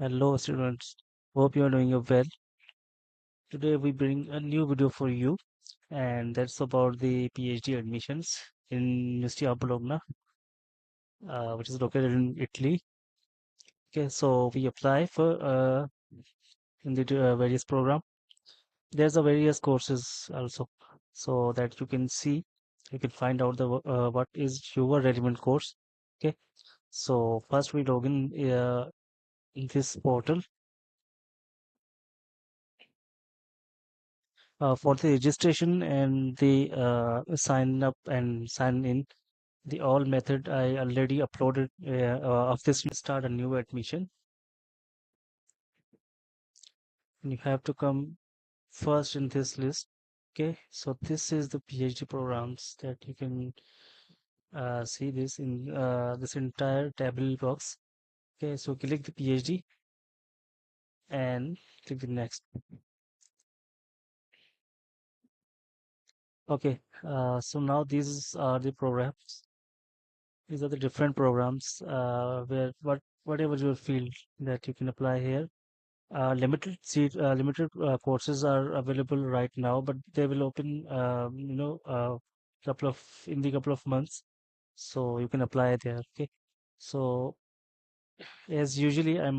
Hello, students. Hope you are doing well. Today we bring a new video for you, and that's about the PhD admissions in University of Bologna, which is located in Italy. Okay, so we apply for in the various program. There's a various courses also, so that you can see, you can find out the what is your relevant course. Okay, so first we log in this portal. For the registration and the sign up and sign in, the all method I already uploaded of this. Start a new admission. You have to come first in this list. Okay, so this is the PhD programs that you can see this in this entire table box. Okay, so click the PhD and click the next. Okay, so now these are the programs. These are the different programs where whatever your field that you can apply here. Limited courses are available right now, but they will open, couple of in the couple of months, so you can apply there. Okay, so as usually I'm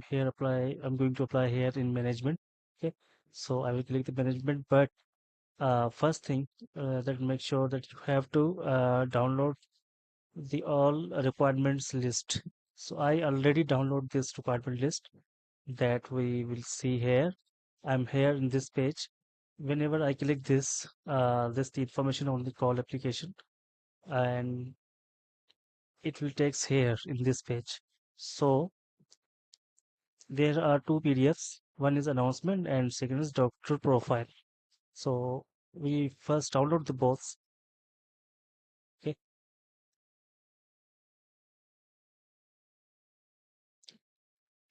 here apply. I'm going to apply here in management. Okay, so I will click the management, but first thing that make sure that you have to download the all requirements list. So I already download this requirement list that we will see here. I'm here in this page. Whenever I click this, this the information on the call application, and it will takes here in this page. So there are two PDFs. One is announcement and second is doctor profile. So we first download the both. Okay.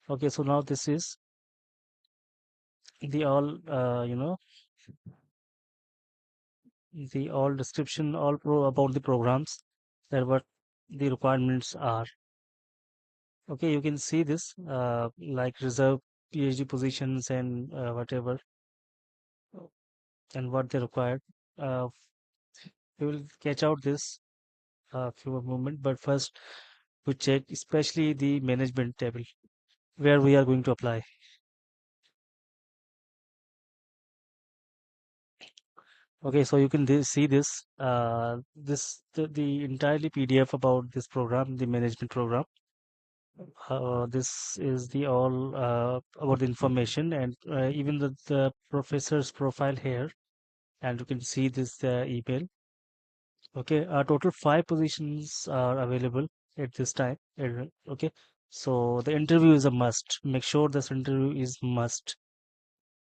Okay. So now this is the all, the all description, all about the programs, that what the requirements are. Okay, you can see this like reserve PhD positions and whatever, and what they required. Uh, we will catch out this few moment, but first we check especially the management table where we are going to apply. Okay, so you can see this the entirely PDF about this program, the management program. This is the all about the information, and even the professor's profile here, and you can see this email. Okay, total five positions are available at this time. Okay, so the interview is a must. Make sure this interview is must.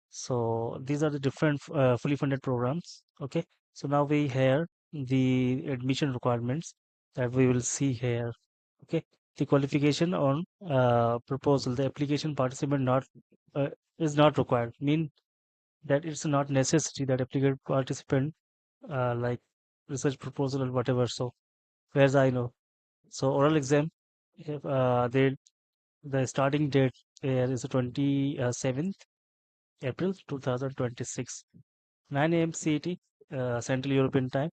So these are the different fully funded programs. Okay, so now we have the admission requirements that we will see here. Okay, the qualification on proposal, the application participant not uh, is not required. Mean that it's not necessary that applicant participant like research proposal or whatever. So whereas I know, so oral exam, if, the starting date here is the 27th April 2026, 9 a.m. CET, Central European Time.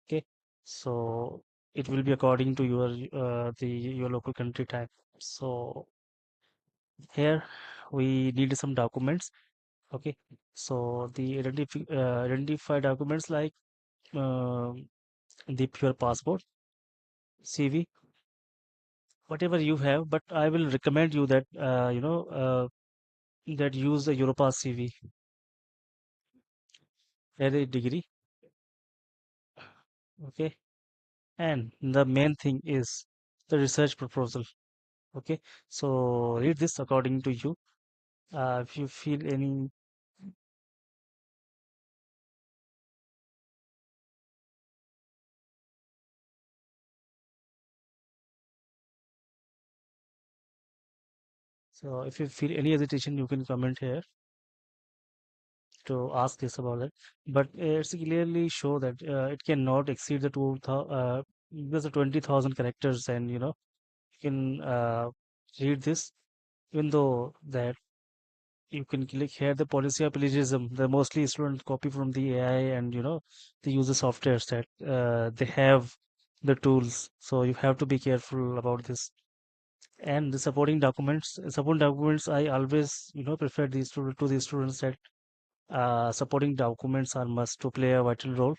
Okay, so it will be according to your local country time. So here we need some documents. Okay, so the identify documents like uh, the pure passport, CV, whatever you have. But I will recommend you that that use the Europass CV, a degree. Okay, and the main thing is the research proposal. Okay, so read this according to you. If you feel any, so if you feel any hesitation, you can comment here to ask this about it. But it's clearly show that it cannot exceed the 2000 because the 20,000 characters, and you can read this even though that you can click here the policy of plagiarism. The mostly students copy from the AI, and they use the softwares that they have the tools. So you have to be careful about this. And the supporting documents, I always prefer these to the students that supporting documents are must to play a vital role.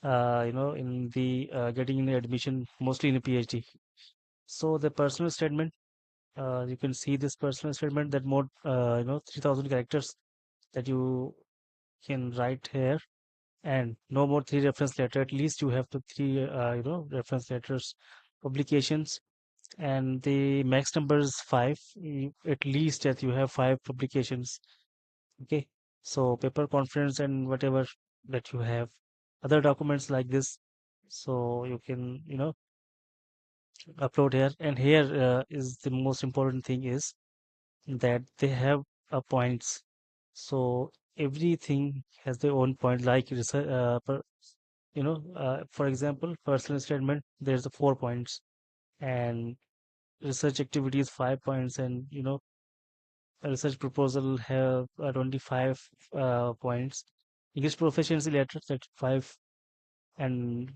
In the getting in the admission, mostly in a PhD. So the personal statement, you can see this personal statement that more 3,000 characters that you can write here, and no more three reference letter. At least you have to three reference letters, publications, and the max number is five. At least that you have five publications. Okay, so paper conference and whatever that you have, other documents like this. So you can upload here. And here is the most important thing is that they have points. So everything has their own point, like research, for example, personal statement, there's the 4 points, and research activities 5 points, and a research proposal have 25 points. English proficiency letter, that's 5, and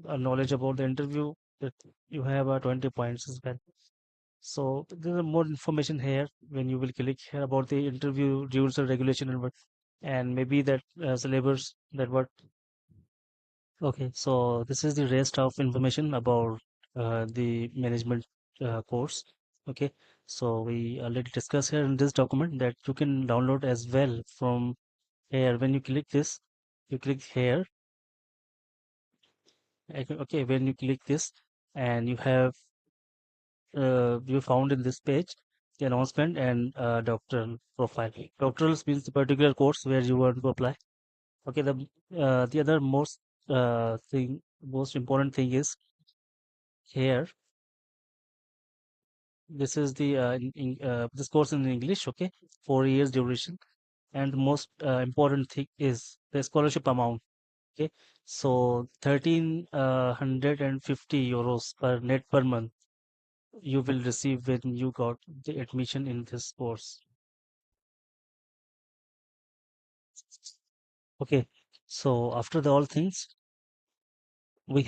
knowledge about the interview, that you have 20 points as well. So there are more information here when you will click here about the interview rules and regulation, and what, and maybe that syllabus, that what. Okay, so this is the rest of information about the management course. Okay, so we already discussed here in this document that you can download as well from here. When you click this, you click here. Okay, when you click this, and you found in this page the announcement and doctoral profile. Doctorals means the particular course where you want to apply. Okay, the other most important thing is here. This is the this course in English. Okay, 4 years duration, and the most important thing is the scholarship amount. Okay, so 1,350 euros per net per month you will receive when you got the admission in this course. Okay, so after the all things, we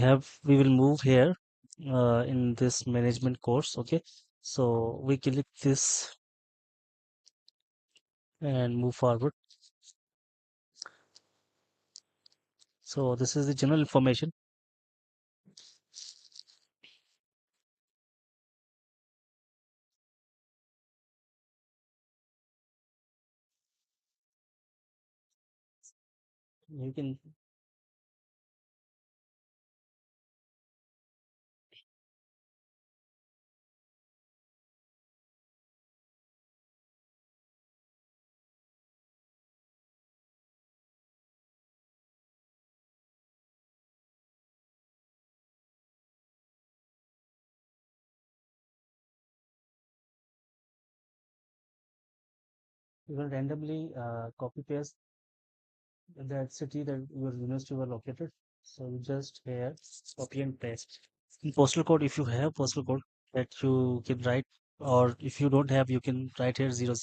will move here in this management course. Okay, so we click this and move forward. So this is the general information. You can randomly copy paste that city that your university were located. So you just here copy and paste. In postal code, if you have postal code that you can write, or if you don't have, you can write here 00.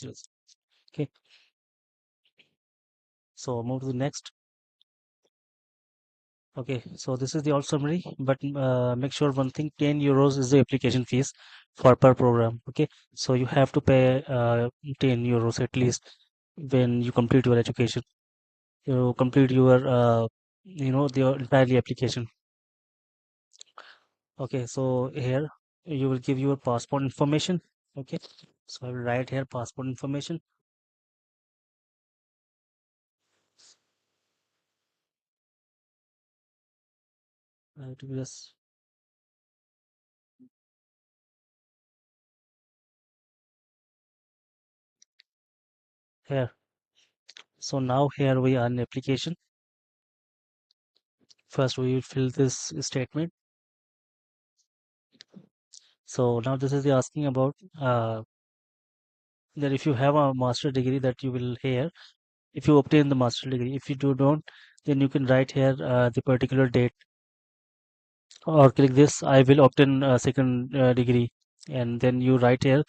Okay, so move to the next. Okay, so this is the all summary, but make sure one thing: 10 euros is the application fees for per program. Okay, so you have to pay 10 euros at least when you complete your education. You complete your the entirely application. Okay, so here you will give your passport information. Okay, so I will write here passport information. To this here. So now here we are in application. First we will fill this statement. So now this is the asking about that if you have a master degree that you will here, if you obtain the master degree. If you don't, then you can write here the particular date, or click this I will obtain a second degree, and then you write here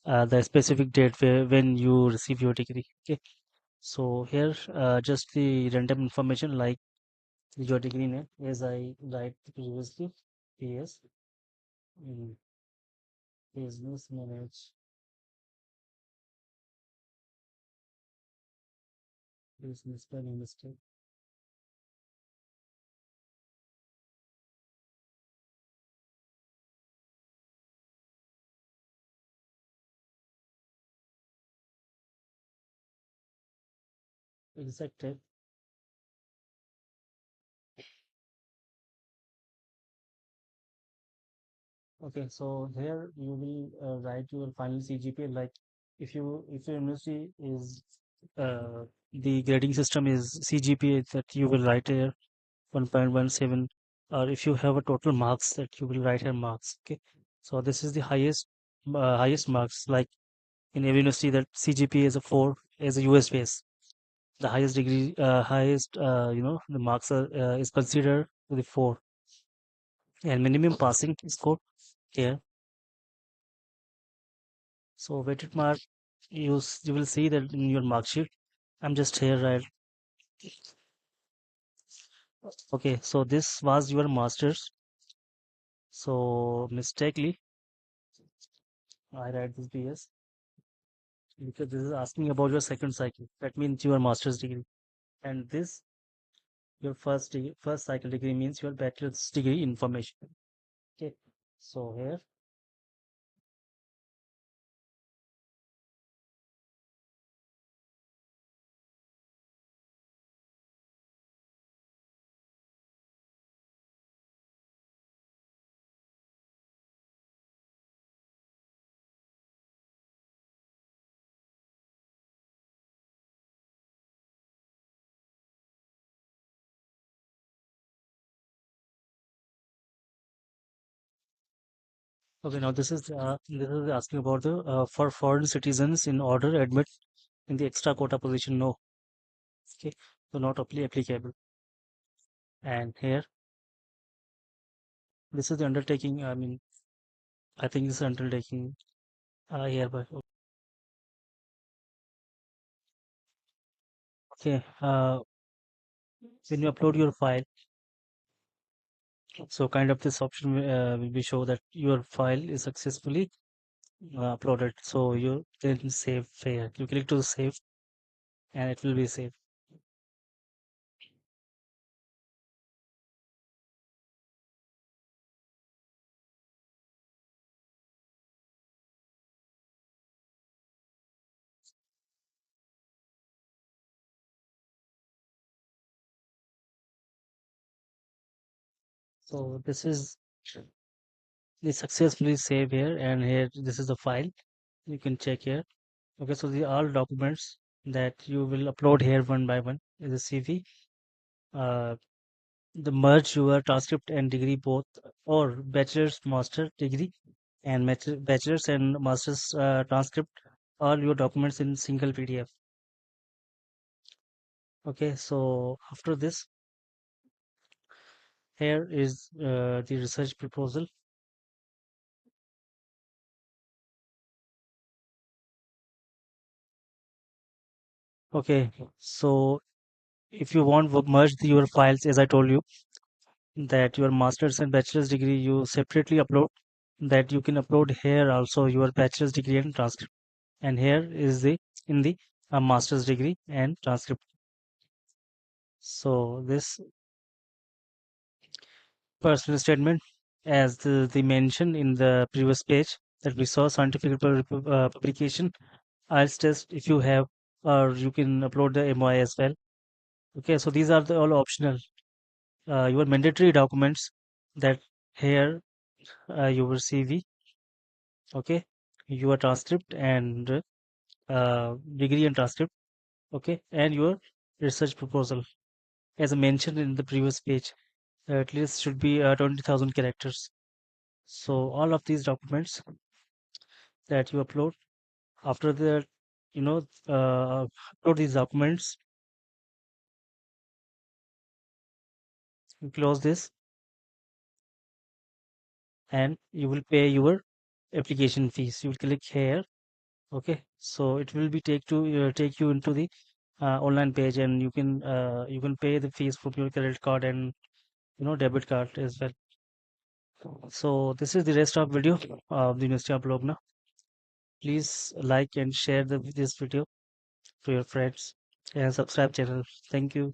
the specific date when you receive your degree. Okay, so here just the random information like your degree name, as I write previously, PS in business manage business planning mistake. Exact date. Okay, so here you will write your final CGPA. Like if your university is the grading system is CGPA, that you will write here 1.17, or if you have a total marks, that you will write here marks. Okay, so this is the highest marks. Like in every university, that CGPA is a 4 as a US base. The highest degree, highest the marks are is considered to the 4, and minimum passing score here. So weighted mark, you will see that in your mark sheet. I'm just here, right? Okay, so this was your master's. So mistakenly, I write this BS because this is asking about your second cycle. That means your master's degree, and this your first cycle degree means your bachelor's degree information. Okay, so here, okay, now this is asking about the for foreign citizens in order admit in the extra quota position. No, okay, so not applicable. And here, this is the undertaking. I mean, I think this undertaking hereby. Okay, when you upload your file, so kind of this option will be show that your file is successfully uploaded. So you can save here. You click to save, and it will be saved. So this is the successfully save here, and here this is the file. You can check here. Okay, so the all documents that you will upload here one by one is a CV. Uh, the merge your transcript and degree both, or bachelor's master degree and bachelor's and master's transcript, all your documents in single PDF. Okay, so after this, here is the research proposal. Okay, so if you want to merge your files, as I told you, that your master's and bachelor's degree you separately upload, that you can upload here also your bachelor's degree and transcript, and here is the in the master's degree and transcript. So this personal statement, as the mentioned in the previous page, that we saw scientific publication, IELTS test if you have, or you can upload the MY as well. Okay, so these are the all optional. Your mandatory documents, that here your CV, okay, your transcript and degree and transcript, okay, and your research proposal, as I mentioned in the previous page, at least should be 20,000 characters. So all of these documents that you upload, after that, you know, upload these documents, you close this, and you will pay your application fees. You will click here Okay, so it will be take you into the online page, and you can pay the fees from your credit card and debit card as well. So this is the rest of video of the University of Bologna. Please like and share this video to your friends and subscribe channel. Thank you.